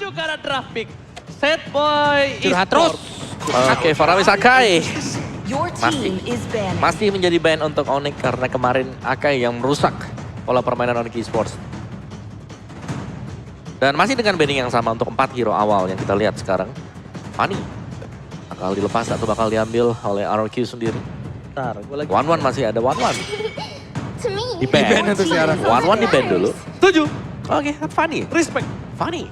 menuju ke arah draft pick. Set boy Curhat terus. Oke, Faramis Akai Your team is banned. masih menjadi ban untuk Onyx karena kemarin Akai yang merusak pola permainan Onyx Esports. Dan masih dengan banning yang sama untuk 4 hero awal yang kita lihat sekarang. Fanny bakal dilepas atau bakal diambil oleh RRQ sendiri. Bentar, gue lagi. One masih ada One. To me, Di ban. your untuk team sekarang. is One di ban dulu. Setuju. Oke, Fanny. Respect. Fanny.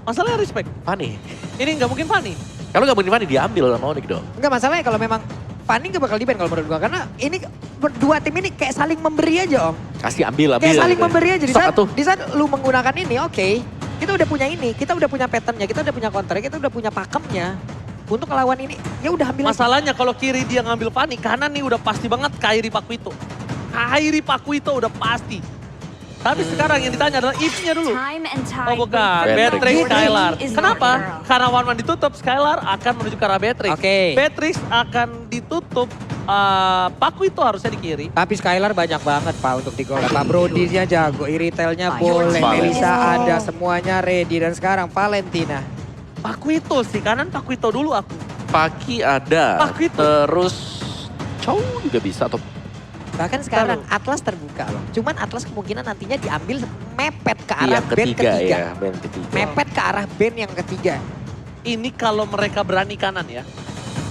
Masalahnya respect. Fanny. Ini nggak mungkin Fanny. Kalau nggak mungkin Fanny diambil sama Onyx dong. Enggak masalahnya kalau memang Fanny gak bakal di-ban kalau menurut gua. Karena ini berdua tim ini kayak saling memberi aja om. Kasih ambil. Kayak saling gitu. memberi aja. Sok Di saat lu menggunakan ini oke. Kita udah punya ini, kita udah punya patternnya, kita udah punya counternya, kita udah punya pakemnya. Untuk lawan ini, ya udah ambil aja. Masalahnya kalau kiri dia ngambil Fanny, kanan nih udah pasti banget Kairi Pakuito. Kairi Pakuito udah pasti. Tapi sekarang yang ditanya adalah if-nya dulu. time and tide. Oh bukan, Beatrix. Beatrix Skylar. Is not Kenapa? girl. Karena One ditutup, Skylar akan menuju ke arah Beatrix. Oke. Beatrix akan ditutup, Pakuito harusnya di kiri. Tapi Skylar banyak banget Pak untuk di gol. Pak Brody-nya jago, Iritelnya boleh, Valentine. Melisa ada, semuanya ready. Dan sekarang Valentina. Pakuito sih, kanan Pakuito dulu aku. Paki ada. Pakuito. Terus Chow juga bisa atau Bahkan sekarang Atlas terbuka loh. Cuman Atlas kemungkinan nantinya diambil mepet ke arah yang band ketiga ketiga. ya, band ketiga. Mepet ke arah band yang ketiga. Ini kalau mereka berani kanan ya.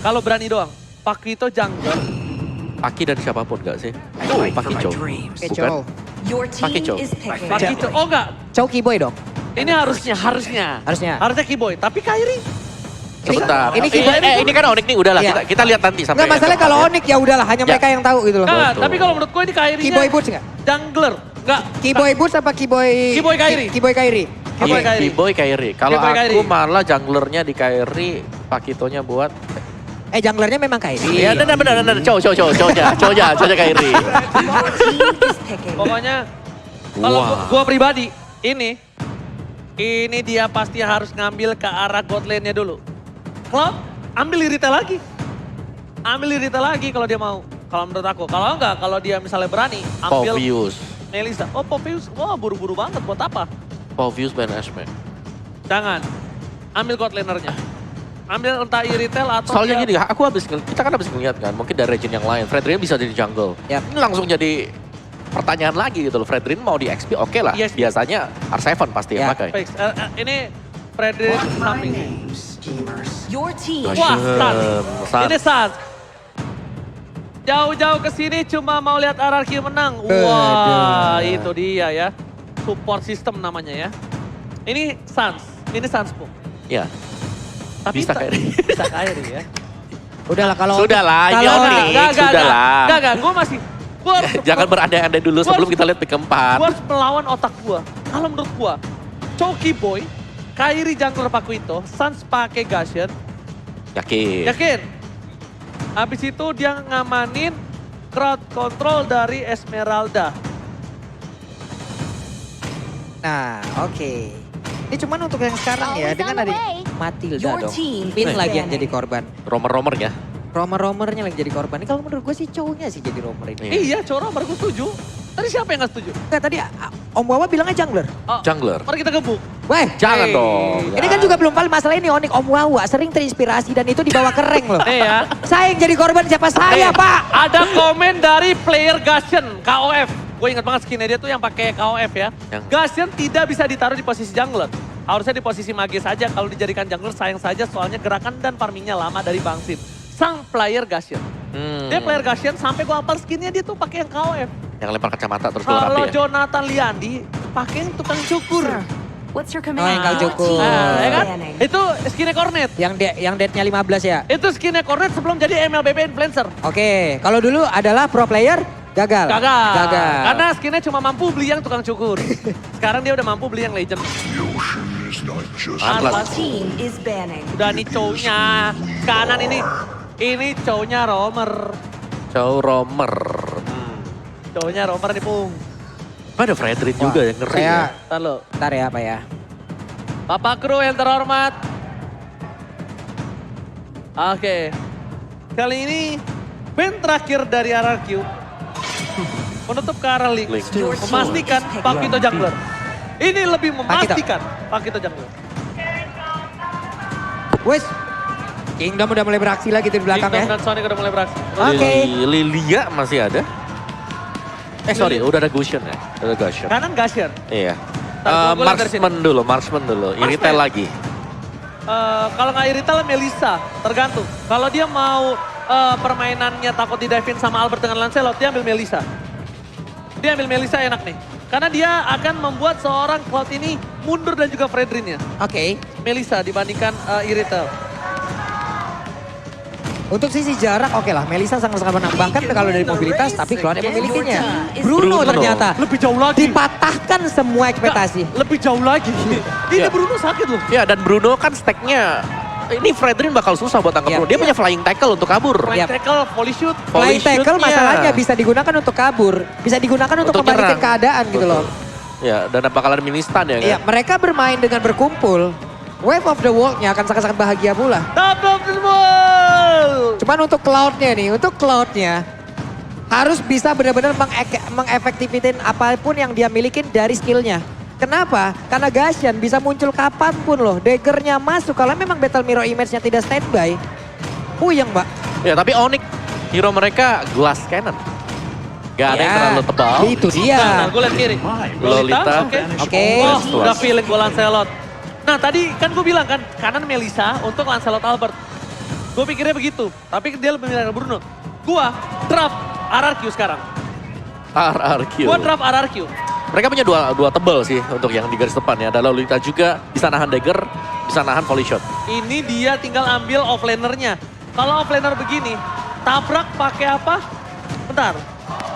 Kalau berani doang. Pakuito jungler. Paki dan siapapun gak sih? Oh, Paki Chow. Oke, Bukan. Chow. Your Pakai team Chow. is picking. Pakuito, oh enggak. Chow Keyboy dong. Ini harusnya. Harusnya. Harusnya Kiboy, tapi Kairi. Sebentar. Ini Ini kan Onyx nih udahlah Iya. kita lihat nanti sampai. Enggak masalah yang kalau keempat Onyx ya udahlah hanya Ya. mereka yang tahu gitu loh. Enggak, Betul. tapi kalau menurut gue ini Kairinya Keyboy Boots enggak? jungler. Enggak. Keyboy Boots apa Keyboy? Keyboy Kairi. Keyboy Kairi. Keyboy Iya, Kairi. Keyboy Kairi. Kalau Keyboy aku Kairi. malah junglernya di Kairi, Pakitonya buat. Junglernya memang Kairi. Iya, benar. Cownya Kairi. Your team is picking. Pokoknya kalau Wah. gua pribadi ini dia pasti harus ngambil ke arah god lane-nya dulu. Cloud ambil Irita lagi. Ambil Irita lagi kalau dia mau. Kalau menurut aku. Kalau enggak, kalau dia misalnya berani ambil Povius. Melisa. Oh Povius, wah buru-buru banget buat apa? Povius Ben Ashman. Jangan. Ambil god laner-nya. Ambil entah Iritel atau Soalnya dia- gini, kita kan habis ngeliat kan, mungkin dari region yang lain, Fredrin bisa jadi jungle. Yap. Ini langsung jadi pertanyaan lagi gitu loh, Fredrin mau di XP oke lah, Yes. biasanya R7 pasti yang Ya. pakai. Fix. Ini Frederick samping. Your team. Wah, Sans. Sans. Ini Sans. Jauh-jauh ke sini cuma mau lihat RRQ menang. Wah, itu dia ya. Support system namanya ya. Ini Sans. Ini Sans Pung. Ya, Tapi bisa kayak bisa Kairi ya. Udahlah kalau Sudahlah, ini kalau Onyx, sudahlah. Enggak, gue masih. Gua harus Jangan berandai-andai dulu sebelum kita lihat pick keempat. Gue harus melawan otak gue. Kalau menurut gue, Choki Boy, Kairi jungler Pakuito, Sans pakai Gashen, Yakin. yakin. Habis itu dia ngamanin crowd control dari Esmeralda. Nah, oke. Ini cuman untuk yang sekarang ya, Always dengan on the ada way. Matilda Your dong. team Pin is lagi yang banning. jadi korban. Romer ya. Romer-romernya lagi jadi korban. Ini kalau menurut gue sih cowoknya sih jadi romer ini. Iya. Iya, Coro baru gue setuju. Tadi siapa yang gak setuju? Enggak tadi Om Wawa bilangnya jungler. Oh, Jungler. mari kita gebuk. Weh, Jangan Hey. dong. ini kan juga belum valid masalah ini Onyx Om Wawa sering terinspirasi dan itu dibawa ke rank loh. Nih ya. Saya yang jadi korban siapa saya, Nih, Pak? Ada komen dari player Gashen, KOF. Gue ingat banget skinnya dia tuh yang pakai KOF ya. Yang- Gashen tidak bisa ditaruh di posisi jungler. Harusnya di posisi mage saja. Kalau dijadikan jungler sayang saja soalnya gerakan dan farmingnya lama dari Bang Sin. Sang player Gashen. Dia player Gashen sampai gue hafal skinnya dia tuh pakai yang KOF. Yang lempar kacamata terus keluar Kalau api ya. Jonathan Liandi pakai yang tukang cukur. What's your Oh, yang command? kau cukur. Nah, ya kan? Banning. Itu skinnya Cornet. Yang deadnya 15 ya. Itu skinnya Cornet sebelum jadi MLBB influencer. Oke, kalau dulu adalah pro player gagal. Gagal. Karena skinnya cuma mampu beli yang tukang cukur. Sekarang dia udah mampu beli yang legend. Atlas. Your team is banning. Udah nih cownya. Kanan ini. Ini cownya Romer. Chow Romer. Cownya Romer nih Pung. Ada Fredrin juga yang ngeri Saya, ya. Ntar lo. ntar ya Pak ya. Bapak kru yang terhormat. Oke. Kali ini band terakhir dari RRQ. Menutup ke arah Link. Link. Memastikan Pakito jungler. Ini lebih memastikan Pakito jungler. Wes, Kingdom udah mulai beraksi lagi tuh di belakang Kingdom ya. dan Sonic udah mulai beraksi. Oke. Lilia masih ada. Sorry, udah ada Gusion ya. Udah ada Gusion. Kanan Gasher. Iya. Ntar gua lihat dari sini. Marksman dulu. Iritel lagi. Kalau nggak Iritel, Melissa. Tergantung. Kalau dia mau permainannya takut di-dive-in sama Albert dengan Lancelot, dia ambil Melissa. Dia ambil Melissa enak nih. Karena dia akan membuat seorang Cloud ini mundur dan juga Fredrin-nya. Oke. Melissa dibandingkan Iritel. Untuk sisi jarak oke lah, Melissa sangat-sangat menang. Bahkan kalau dari mobilitas, tapi Cloud yang memilikinya. Bruno Bruno. ternyata Lebih jauh lagi. dipatahkan semua ekspektasi. Lebih jauh lagi. Ini Ya. Bruno sakit loh. Ya, dan Bruno kan stacknya. Ini Fredrin bakal susah buat tangkap Iya. Bruno. Dia punya flying tackle untuk kabur. Flying Yap. tackle, volley shoot. Flying Volley tackle shoot-nya. masalahnya bisa digunakan untuk kabur. Bisa digunakan untuk kembalikan nyerang. keadaan gitu loh. Ya, dan bakal ada mini stun ya kan? Iya, mereka bermain dengan berkumpul. Wave of the World-nya akan sangat-sangat bahagia pula. Top of the world. Cuman untuk Cloud-nya nih, untuk Cloud-nya harus bisa benar-benar mengefektifin apapun yang dia milikin dari skillnya. Kenapa? Karena Gashan bisa muncul kapanpun loh. Dagger-nya masuk, kalau memang Battle Mirror Image-nya tidak standby, puyeng mbak. Ya, tapi Onyx, hero mereka glass cannon. Gak ada yang Ya, terlalu tebal. Itu dia. Nah, gue liat kiri. Lolita. Oke. Oke. Oh, Tuas. udah feeling gue Lancelot. Nah tadi kan gue bilang kan, kanan Melissa untuk Lancelot Albert. Gue pikirnya begitu, tapi dia lebih milih Bruno. Gue draft RRQ sekarang. RRQ. Gue draft RRQ. Mereka punya dua tebel sih untuk yang di garis depan ya. Ada Lolita juga, bisa nahan dagger, bisa nahan volley shot. Ini dia tinggal ambil offlaner-nya. Kalau offlaner begini, tabrak pakai apa? Bentar.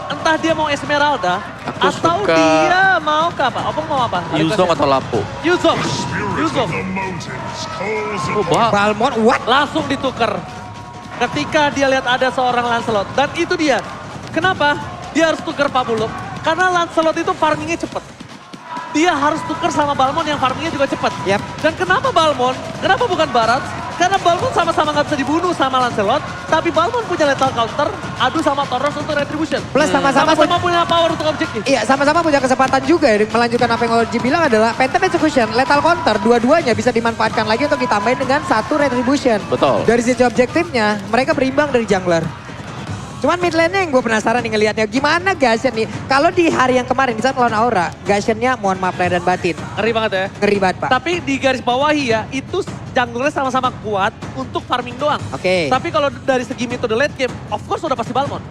Entah dia mau Esmeralda, Aku atau suka- dia mau ke apa? Opung mau apa? Yuzong atau Lapo. Yuzong. Spirit Yuzong. of the mountains calls Oh, upon Balmond, what? Langsung ditukar. Ketika dia lihat ada seorang Lancelot. Dan itu dia. Kenapa dia harus tukar Pak Buluk? Karena Lancelot itu farmingnya cepet. Dia harus tukar sama Balmond yang farmingnya juga cepet. Yap. Dan kenapa Balmond? Kenapa bukan Barat? Karena Balmond sama-sama nggak bisa dibunuh sama Lancelot. Tapi Balmond punya lethal counter, adu sama Tauros untuk retribution. Plus sama-sama Sama-sama punya power untuk objektif. Iya, sama-sama punya kesempatan juga ya, melanjutkan apa yang Oji bilang adalah Phantom Execution, Lethal Counter, dua-duanya bisa dimanfaatkan lagi untuk ditambahin dengan satu Retribution. Betul. Dari sisi objektifnya, mereka berimbang dari jungler. Cuman mid lane-nya yang gue penasaran nih ngelihatnya. Gimana Gashen nih? Kalau di hari yang kemarin, di saat lawan Aura, Gashen-nya mohon maaf lahir dan batin. Ngeri banget ya. Ngeri banget, Pak. Tapi di garis bawahi ya, itu junglernya sama-sama kuat untuk farming doang. Oke. Tapi kalau dari segi metode late game, of course udah pasti Balmond.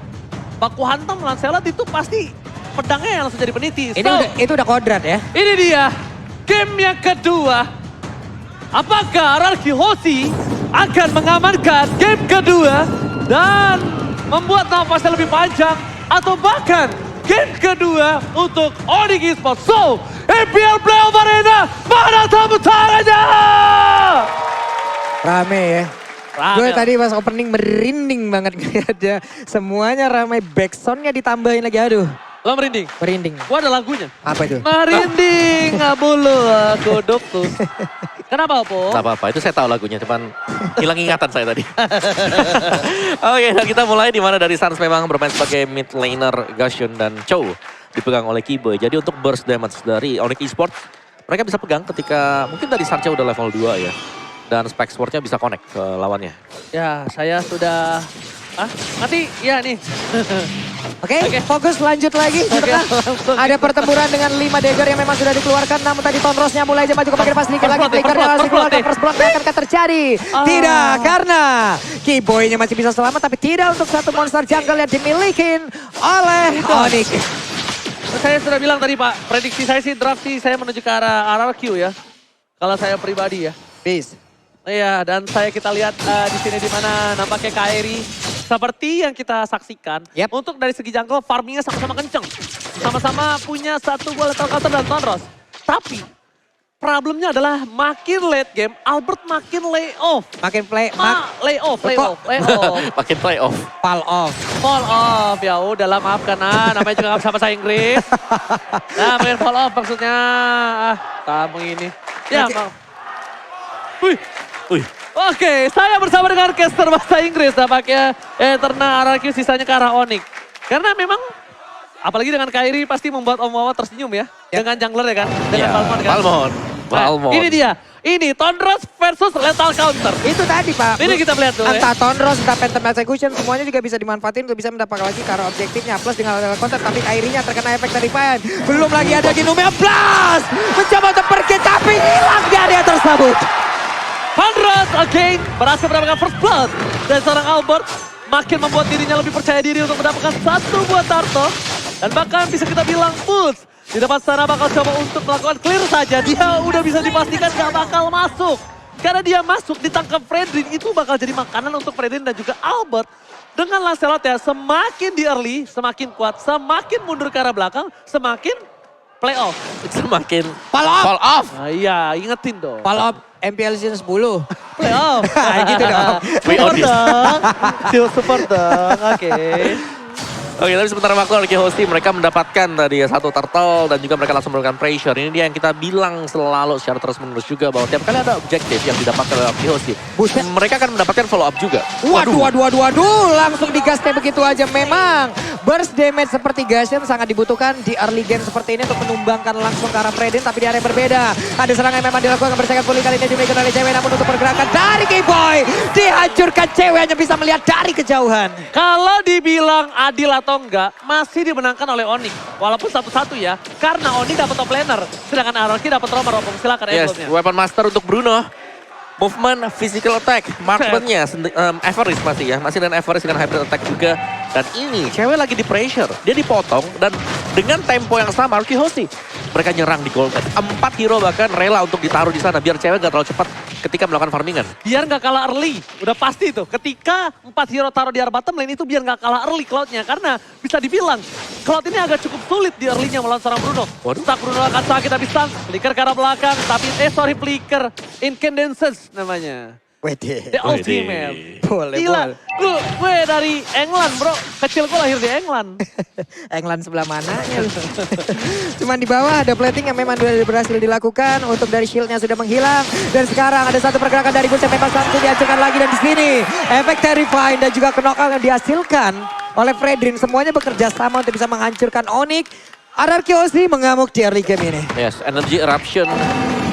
Baku hantam Lancelot itu pasti pedangnya yang langsung jadi peniti. Itu udah kodrat ya. Ini dia game yang kedua. Apakah RRQ Hoshi akan mengamankan game kedua dan membuat nafasnya lebih panjang atau bahkan game kedua untuk Onyx Esports. So, EPL Playoff Arena, mana tepuk tangannya? Rame ya. Rame. Gue tadi pas opening merinding banget ngeliatnya. Semuanya ramai, backsoundnya ditambahin lagi. Aduh, Lo merinding? merinding. Gua ada lagunya. Apa itu? Merinding, bulu godok tuh. Kenapa, Opo? Tak apa-apa, itu saya tahu lagunya, cuman hilang ingatan saya tadi. Oke, nah kita mulai di mana dari Suns memang bermain sebagai mid laner Gashen dan Chow dipegang oleh Kiboy. Jadi untuk burst damage dari Onyx Esports, mereka bisa pegang ketika mungkin dari Sancho udah level 2 ya. Dan spec sportnya bisa connect ke lawannya. Ya, saya sudah... Nanti, ya nih. Oke, Oke. fokus lanjut lagi. Di Oke, tengah. langsung. Ada pertempuran dengan 5 dagger yang memang sudah dikeluarkan. Namun tadi Tonrosnya mulai aja maju ke bagian pas sedikit lagi. First blood, Flickernya first masih blood, keluar. First blood nggak akan terjadi. Tidak, karena Kiboy-nya masih bisa selamat. Tapi tidak untuk satu monster jungle yang dimiliki oleh Onyx. Saya sudah bilang tadi Pak, prediksi saya sih draft sih saya menuju ke arah RRQ ya. Kalau saya pribadi ya. Peace. Iya, dan kita lihat di sini di mana nampaknya Kairi seperti yang kita saksikan. Yep. Untuk dari segi jungle farmingnya sama-sama kenceng. Sama-sama punya satu gol lethal counter dan Tonros. Tapi problemnya adalah makin late game, Albert makin lay off. Makin play, Lay off. Makin playoff. fall off. Fall off, ya udahlah maafkan namanya juga nggak bisa bahasa Inggris. Nah, main fall off maksudnya, kamu ini. Ya, Oke. maaf. Wih, Wih, oke, saya bersama dengan caster bahasa Inggris nampaknya Eterna RRQ sisanya ke arah Onyx. Karena memang, apalagi dengan Kairi pasti membuat Om Wawa tersenyum ya. Ya. Dengan jungler ya kan, dengan ya, Balmond kan. Balmond. Balmond. Ini dia. Ini Tondros versus Lethal Counter. Itu tadi Pak. Ini kita lihat dulu ya. Entah Tondros, entah Phantom Execution, semuanya juga bisa dimanfaatin untuk bisa mendapatkan lagi karena objektifnya. Plus dengan level counter, tapi Kairinya terkena efek dari Defiant. Belum lagi ada Ginumea Blast. Mencoba untuk pergi, tapi hilang dia tersebut. Tondros again berhasil mendapatkan first blood. Dan seorang Albert makin membuat dirinya lebih percaya diri untuk mendapatkan satu buah turtle. Dan bahkan bisa kita bilang Bulls di depan sana bakal coba untuk melakukan clear saja. Dia udah bisa dipastikan gak bakal masuk. Karena dia masuk ditangkap Fredrin itu bakal jadi makanan untuk Fredrin dan juga Albert. Dengan Lancelot ya semakin di early, semakin kuat, semakin mundur ke arah belakang, semakin playoff. Semakin Fall off. fall off. Nah, iya ingetin dong. Fall off MPL season 10. Playoff. Kayak gitu dong. We Support on this. dong. Support dong. Oke. Oke, tapi sementara waktu Arki Hosti mereka mendapatkan tadi satu turtle dan juga mereka langsung melakukan pressure. Ini dia yang kita bilang selalu secara terus-menerus juga bahwa tiap kali ada objektif yang didapatkan oleh Arki Hosti, Buset. mereka akan mendapatkan follow up juga. Waduh. Langsung digasnya begitu aja. Memang burst damage seperti Gashen sangat dibutuhkan di early game seperti ini untuk menumbangkan langsung ke arah Fredin. Tapi di area yang berbeda. Ada serangan yang memang dilakukan bersaing pulih kali ini dimiliki oleh cewek. Namun untuk pergerakan dari K-Boy. Dihancurkan cewek hanya bisa melihat dari kejauhan. Kalau dibilang adil atau enggak, masih dimenangkan oleh Onyx. Walaupun satu-satu ya, karena Onyx dapat top laner, sedangkan Araki dapat romer. Silakan Yes, emblemnya. weapon master untuk Bruno. Movement, physical attack, marksman-nya, Everest masih ya. Masih dengan Everest dengan hybrid attack juga. Dan ini cewek lagi di pressure. Dia dipotong dan dengan tempo yang sama Arki Hosti. Mereka nyerang di gold. 4 hero bahkan rela untuk ditaruh di sana biar cewek gak terlalu cepat ketika melakukan farmingan. Biar nggak kalah early, udah pasti itu. Ketika 4 hero taruh di area bottom lane itu biar nggak kalah early Cloud-nya. Karena bisa dibilang Cloud ini agak cukup sulit di early-nya melawan seorang Bruno. Waduh. Stuck Bruno akan sakit habis stun. Flicker ke arah belakang, tapi flicker. Incandescence namanya. Wede. The Ultimate. Boleh, Gila, gue dari England bro. Kecil gue lahir di England. England sebelah mananya lu? Cuman di bawah ada plating yang memang sudah berhasil dilakukan. Untuk dari shieldnya sudah menghilang. Dan sekarang ada satu pergerakan dari Bulls yang memang langsung dihancurkan lagi. Dan di sini efek Terrifying dan juga knockout yang dihasilkan oleh Fredrin. Semuanya bekerja sama untuk bisa menghancurkan Onyx. RRQ Hosti mengamuk di early game ini. Yes, energy eruption.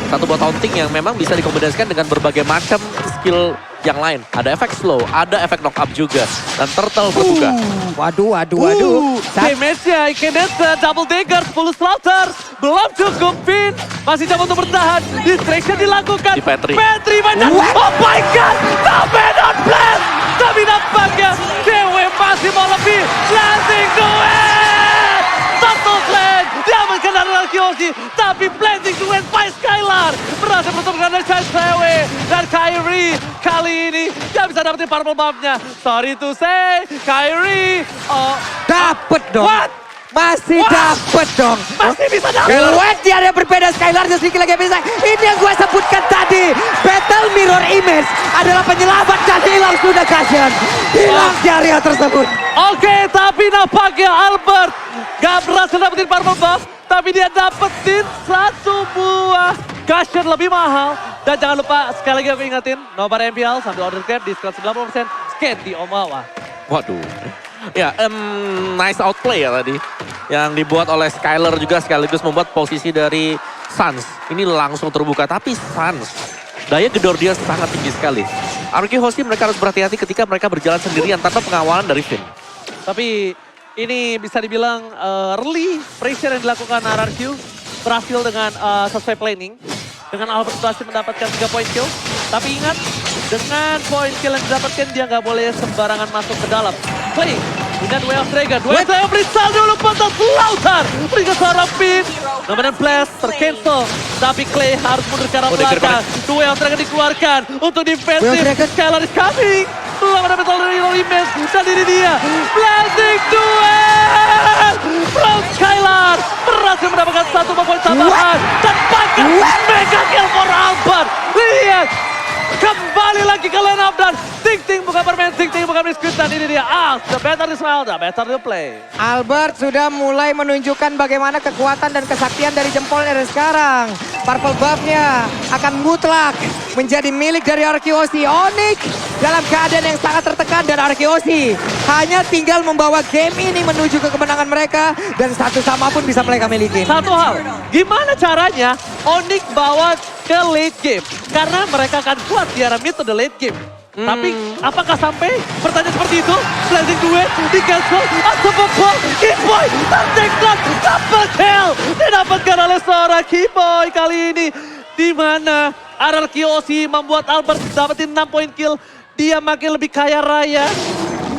Satu buat taunting yang memang bisa dikombinasikan dengan berbagai macam skill yang lain. Ada efek slow, ada efek knock up juga. Dan turtle berbuka. Waduh. Damage-nya Incandescence, double dagger, 10 slaughter. Belum cukup Pin. Masih coba untuk bertahan. Distraction dilakukan. Di Petri. Petri banyak. Oh my god. Sampai not blast. Tapi nampaknya cewek masih mau lebih. Blasting to it. Satu clan. Diamankan dari Arkeosi. Tapi blasting to it by Skylar. Berhasil menutup dari cewek. Dan Kyrie kali ini dia bisa dapetin purple buff-nya. Sorry to say, Kyrie. Oh, Dapet dong. what? Masih dapet dong. Masih bisa dapet. What dia ada berbeda Skylar sedikit lagi bisa. Ini yang gue sebutkan tadi. Battle Mirror Image adalah penyelamat dan hilang sudah Gashen. Hilang di area tersebut. Oke, tapi nampaknya Albert gak berhasil dapetin purple buff. Tapi dia dapetin satu buah Gashen lebih mahal. Dan jangan lupa, sekali lagi aku ingetin, nobar MPL sambil order cap, diskon 90%, scan di Omawa. Waduh. Ya, nice outplay ya tadi. Yang dibuat oleh Skylar juga sekaligus membuat posisi dari Suns. Ini langsung terbuka, tapi Suns daya gedor dia sangat tinggi sekali. Arki Hosti mereka harus berhati-hati ketika mereka berjalan sendirian tanpa pengawalan dari Finn. Tapi ini bisa dibilang early pressure yang dilakukan RRQ berhasil dengan sesuai planning. Dengan Albert berhasil mendapatkan 3 point kill. Tapi ingat, dengan point kill yang didapatkan dia nggak boleh sembarangan masuk ke dalam. Play dengan Way of Dragon. Way of Dragon berisal dulu pantas Slaughter. Berikan seorang pin. Namanya Blast tercancel. Tapi Clay harus mundur ke arah belakang. Way of Dragon dikeluarkan untuk defensif. Skylar is coming. Belum ada battle dari Image. Dan ini dia. Blasting duel. From Skylar. Berhasil mendapatkan satu poin tambahan. Dan pakai mega kill for Albert. Lihat. Kembali lagi ke line up dan Ting bukan bermain, Ting bukan biskuit. Dan ini dia, the better the smile, the better the play. Albert sudah mulai menunjukkan bagaimana kekuatan dan kesaktian dari jempolnya dari sekarang. Purple buff-nya akan mutlak menjadi milik dari Arkeosi. Onyx dalam keadaan yang sangat tertekan dan Arkeosi hanya tinggal membawa game ini menuju ke kemenangan mereka dan satu sama pun bisa mereka miliki. Satu hal, gimana caranya Onyx bawa ke late game? Karena mereka akan kuat di arah mid to the late game. Tapi apakah sampai pertanyaan seperti itu? Blazing duet, di cancel, atau ball, Keyboy, terdekat, double kill. Didapatkan oleh seorang Keyboy kali ini. Di mana Arkeosi membuat Albert dapetin 6 poin kill. Dia makin lebih kaya raya,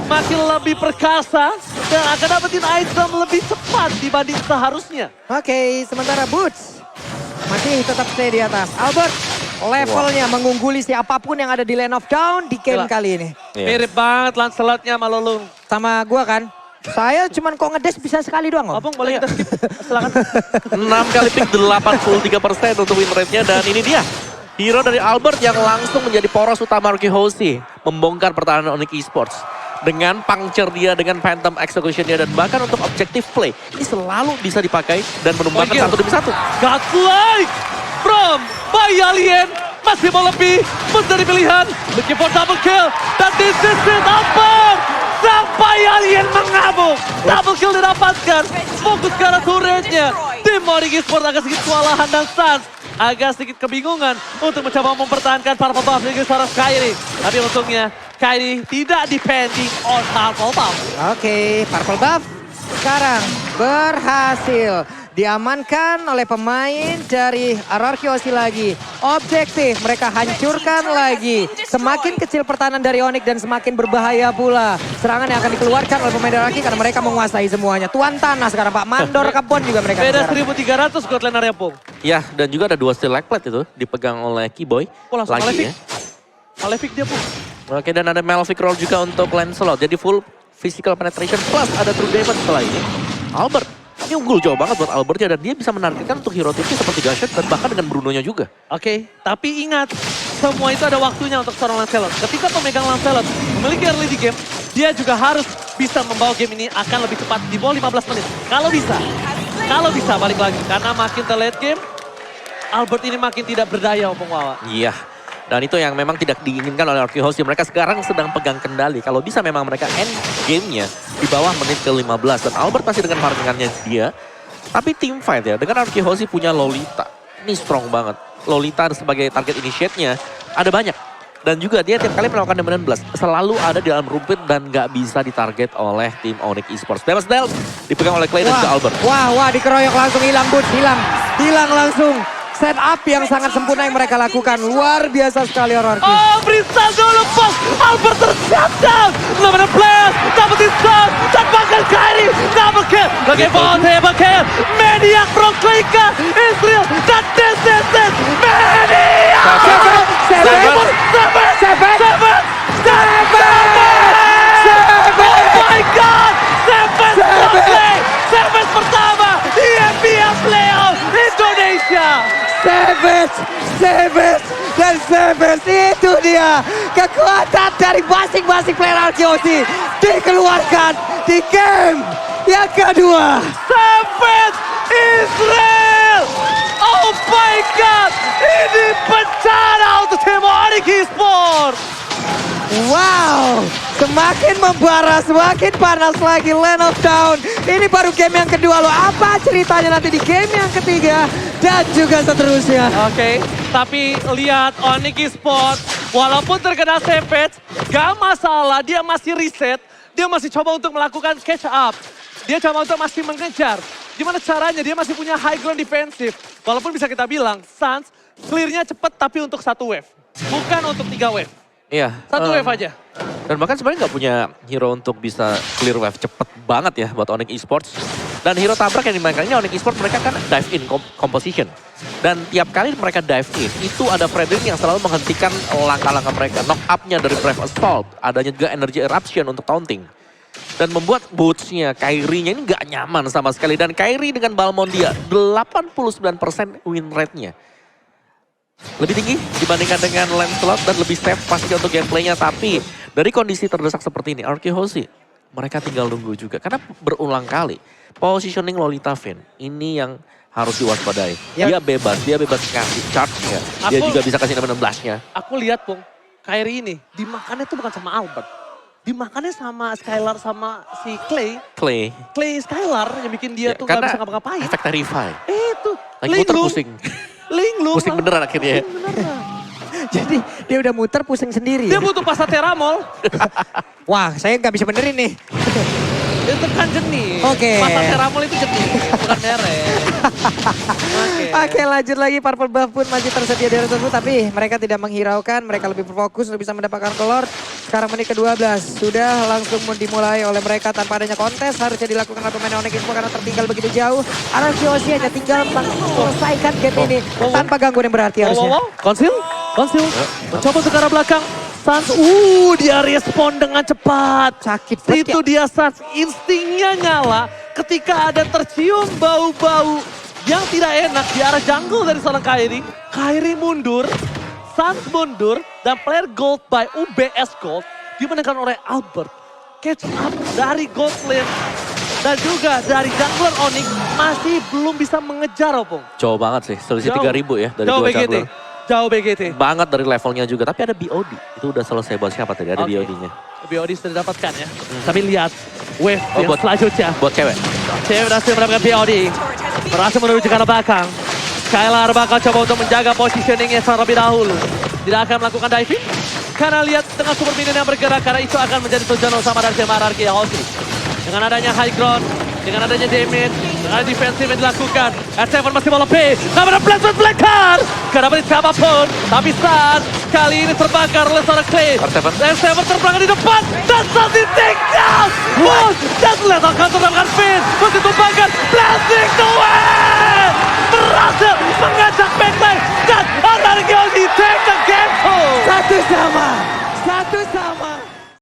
makin lebih perkasa, dan akan dapetin item lebih cepat dibanding seharusnya. Oke, sementara Boots masih tetap stay di atas. Albert levelnya mengungguli siapapun yang ada di Lane of Dawn di game Gila. kali ini. Iya. Mirip banget Lancelotnya sama Lolong. Sama gua kan, saya cuman kok ngedes bisa sekali doang loh. Opung boleh kita skip? Silakan. 6 kali pick 83% untuk win rate-nya dan ini dia. Hero dari Albert yang langsung menjadi poros utama Arkeosi. Membongkar pertahanan Onyx Esports. Dengan puncture dia, dengan Phantom Execution dia, dan bahkan untuk objective play. Ini selalu bisa dipakai dan menumbangkan Oke. satu demi satu. Godlike from Bayalien. Masih mau lebih menjadi pilihan. Looking for double kill. Dan this is it, Albert. Sang Bayalien mengamuk. Double kill didapatkan. Fokus ke arah turretnya. Tim Onyx Esports agak sedikit kewalahan dan Sans agak sedikit kebingungan untuk mencoba mempertahankan Purple Buff dengan seorang Kairi. Tapi untungnya Kairi tidak depending on Purple Buff. Oke, Purple Buff sekarang berhasil diamankan oleh pemain dari Arkeosi lagi. Objektif mereka hancurkan lagi. Semakin kecil pertahanan dari Onyx dan semakin berbahaya pula serangan yang akan dikeluarkan oleh pemain Arki karena mereka menguasai semuanya. Tuan tanah sekarang Pak Mandor Kebon juga mereka. Beda sekarang. 1.300 God Lane area Pung. Ya, dan juga ada 2 steel leg plate itu dipegang oleh Keyboy. Oh, langsung lagi Malefic. ya. Malefic dia Pung. Oke, dan ada Malefic Roll juga untuk Lancelot. Jadi full physical penetration plus ada true damage setelah ini. Albert, ini unggul jauh banget buat Albertnya dan dia bisa menargetkan untuk hero tipnya seperti Gashet dan bahkan dengan Brunonya juga. Oke, tapi ingat, semua itu ada waktunya untuk seorang Lancelot. Ketika pemegang Lancelot memiliki early di game, dia juga harus bisa membawa game ini akan lebih cepat di bawah 15 menit. Kalau bisa balik lagi. Karena makin ke late game, Albert ini makin tidak berdaya Opung Wawa. Iya, dan itu yang memang tidak diinginkan oleh Arkeosi. Mereka sekarang sedang pegang kendali. Kalau bisa memang mereka end game-nya di bawah menit ke-15. Dan Albert masih dengan farmingannya dia. Tapi team fight ya, dengan Arkeosi punya Lolita. Ini strong banget. Lolita sebagai target initiate-nya ada banyak. Dan juga dia tiap kali melakukan dominant blast selalu ada di dalam rumput dan nggak bisa ditarget oleh tim Onyx Esports. Damage Delp dipegang oleh Clay dan juga Albert. Wah, dikeroyok langsung hilang Boots, hilang langsung. Setup yang sangat sempurna yang mereka lakukan. Luar biasa sekali Arkeosi. Oh, Bristal dulu lepas. Albert tershutdown. Lomana blast. Dapetin stun. Dan bahkan Kairi. Double kill. Lagi double kill. Maniac from Klika. Israel. Dan this is it. Maniac. Oh my God. Seven pertama. EMPL Playoff Indonesia. Savage, itu dia kekuatan dari masing-masing player Arkeosi dikeluarkan di game yang kedua. Savage Israel. Oh my God. Ini bencana untuk tim Onyx Esports. Wow, semakin membara, semakin panas lagi Lane of Dawn. Ini baru game yang kedua loh. Apa ceritanya nanti di game yang ketiga dan juga seterusnya. Oke, tapi lihat Onyx Esports, walaupun terkena Savage, gak masalah, dia masih reset, dia masih coba untuk melakukan catch up. Dia coba untuk masih mengejar. Gimana caranya, dia masih punya high ground defensif. Walaupun bisa kita bilang, Sans clear-nya cepat tapi untuk 1 wave. Bukan untuk 3 wave. Iya. 1 wave aja. Dan bahkan sebenarnya nggak punya hero untuk bisa clear wave cepet banget ya buat Onyx Esports. Dan hero tabrak yang dimainkan ini Onyx Esports mereka kan dive in composition. Dan tiap kali mereka dive in itu ada Frederick yang selalu menghentikan langkah-langkah mereka. Knock up-nya dari Brave Assault, adanya juga Energy Eruption untuk taunting. Dan membuat boots-nya, Kairi-nya ini nggak nyaman sama sekali. Dan Kairi dengan Balmondia 89% win rate-nya. Lebih tinggi dibandingkan dengan Lancelot dan lebih safe pasti untuk gameplaynya. Tapi Dari kondisi terdesak seperti ini, Arkehosi, mereka tinggal nunggu juga. Karena berulang kali, positioning Lolita Vayne, ini yang harus diwaspadai. Ya. Dia bebas kasih charge-nya. Dia Aku- juga bisa kasih 16-nya. Aku lihat Pung, Kyrie ini dimakannya tuh bukan sama Albert. Dimakannya sama Skylar sama si Clay. Clay. Clay Skylar yang bikin dia Ya, tuh gak karena bisa ngapa-ngapain. efek Terrify. Itu. Lagi muter pusing. Linglung. Pusing beneran akhirnya ya. Beneran. Jadi dia udah muter pusing sendiri. Dia Ya? butuh pasta teramol. Wah, saya nggak bisa benerin nih. Itu kan jenis. Oke. Pasta teramol itu jenis, bukan merek. Oke. Oke, lanjut lagi. Purple buff pun masih tersedia di tersebut, tapi mereka tidak menghiraukan. Mereka lebih berfokus untuk bisa mendapatkan Lord. Sekarang menit ke-12 sudah langsung dimulai oleh mereka tanpa adanya kontes. Harusnya dilakukan oleh pemain Onyx Info karena tertinggal begitu jauh. Arkehosi hanya tinggal menyelesaikan game ini tanpa gangguan yang berarti harusnya. Wow. Konsil. Mencoba untuk ke arah belakang. Sans, dia respon dengan cepat. Sakit banget Itu dia Sans, instingnya nyala ketika ada tercium bau-bau yang tidak enak di arah jungle dari seorang Kyrie. Kyrie mundur, Sans mundur, dan player gold by UBS Gold dimenangkan oleh Albert. Catch up dari gold lane dan juga dari jungler Onyx masih belum bisa mengejar Opung. Jauh banget sih, selisih Jauh. 3.000 ya dari Jauh dua BGT. jungler. Jauh BGT. Banget dari levelnya juga, tapi ada BOD. Itu udah selesai buat siapa tadi, ada Oke. BOD-nya. BOD sudah didapatkan ya. Tapi lihat wave yang buat- selanjutnya. Buat cewek. Cewek berhasil mendapatkan BOD. Berhasil menuju ke arah belakang. Skylar bakal coba untuk menjaga positioningnya terlebih dahulu. Tidak akan melakukan diving. Karena lihat dengan super minion yang bergerak. Karena itu akan menjadi tujuan utama dari tim Arkehosi. Dengan adanya high ground. Dengan adanya damage. Dengan adanya defensive yang dilakukan. S7 masih mau lebih. Namun ada placement black card. Karena beri siapapun. Tapi Sans kali ini terbakar oleh seorang Clay. R7. S7 terbakar di depan. Dan Sans di take down. Dan lihat akan terdapatkan Finn. Terus ditumbangkan. Blasting to win. Berhasil mengajak backline. Dan Arkehosi take the game. Satu sama.